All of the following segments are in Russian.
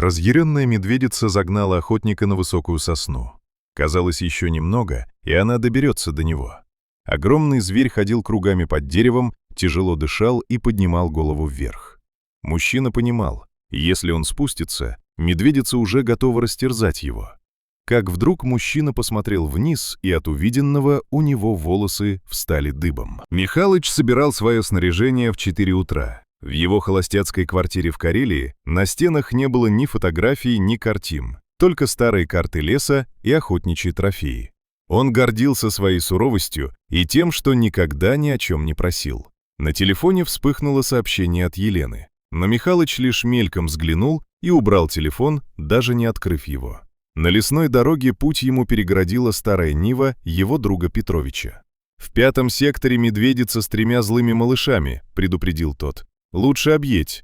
Разъяренная медведица загнала охотника на высокую сосну. Казалось, еще немного, и она доберется до него. Огромный зверь ходил кругами под деревом, тяжело дышал и поднимал голову вверх. Мужчина понимал, если он спустится, медведица уже готова растерзать его. Как вдруг мужчина посмотрел вниз, и от увиденного у него волосы встали дыбом. Михалыч собирал свое снаряжение в 4 утра. В его холостяцкой квартире в Карелии на стенах не было ни фотографий, ни картин, только старые карты леса и охотничьи трофеи. Он гордился своей суровостью и тем, что никогда ни о чем не просил. На телефоне вспыхнуло сообщение от Елены, но Михалыч лишь мельком взглянул и убрал телефон, даже не открыв его. На лесной дороге путь ему перегородила старая Нива его друга Петровича. «В 5-м секторе медведица с 3 злыми малышами», — предупредил тот. «Лучше объедь».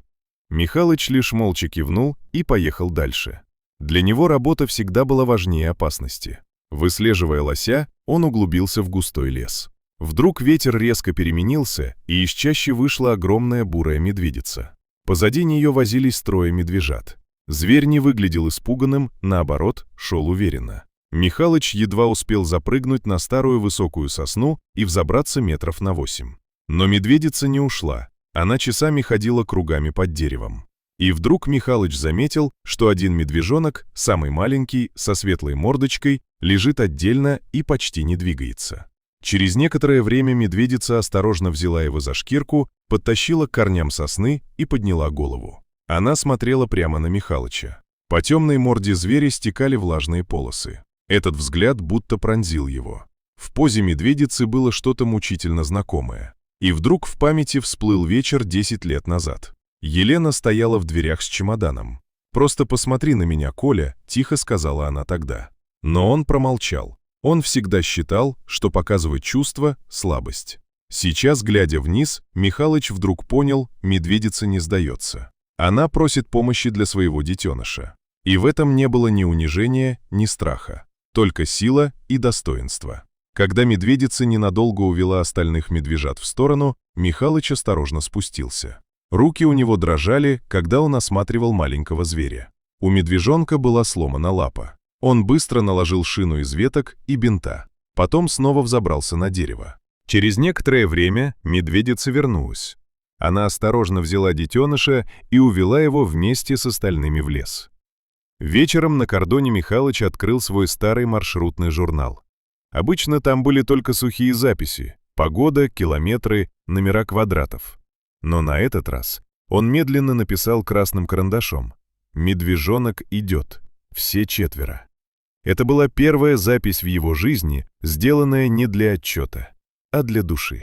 Михалыч лишь молча кивнул и поехал дальше. Для него работа всегда была важнее опасности. Выслеживая лося, он углубился в густой лес. Вдруг ветер резко переменился, и из чащи вышла огромная бурая медведица. Позади нее возились 3 медвежат. Зверь не выглядел испуганным, наоборот, шел уверенно. Михалыч едва успел запрыгнуть на старую высокую сосну и взобраться метров на 8. Но медведица не ушла. Она часами ходила кругами под деревом. И вдруг Михалыч заметил, что один медвежонок, самый маленький, со светлой мордочкой, лежит отдельно и почти не двигается. Через некоторое время медведица осторожно взяла его за шкирку, подтащила к корням сосны и подняла голову. Она смотрела прямо на Михалыча. По темной морде зверя стекали влажные полосы. Этот взгляд будто пронзил его. В позе медведицы было что-то мучительно знакомое. И вдруг в памяти всплыл вечер 10 лет назад. Елена стояла в дверях с чемоданом. «Просто посмотри на меня, Коля», — тихо сказала она тогда. Но он промолчал. Он всегда считал, что показывать чувства — слабость. Сейчас, глядя вниз, Михалыч вдруг понял, медведица не сдается. Она просит помощи для своего детеныша. И в этом не было ни унижения, ни страха. Только сила и достоинство. Когда медведица ненадолго увела остальных медвежат в сторону, Михалыч осторожно спустился. Руки у него дрожали, когда он осматривал маленького зверя. У медвежонка была сломана лапа. Он быстро наложил шину из веток и бинта. Потом снова взобрался на дерево. Через некоторое время медведица вернулась. Она осторожно взяла детеныша и увела его вместе с остальными в лес. Вечером на кордоне Михалыч открыл свой старый маршрутный журнал. Обычно там были только сухие записи, погода, километры, номера квадратов. Но на этот раз он медленно написал красным карандашом: «Медвежонок идет. Все 4». Это была первая запись в его жизни, сделанная не для отчета, а для души.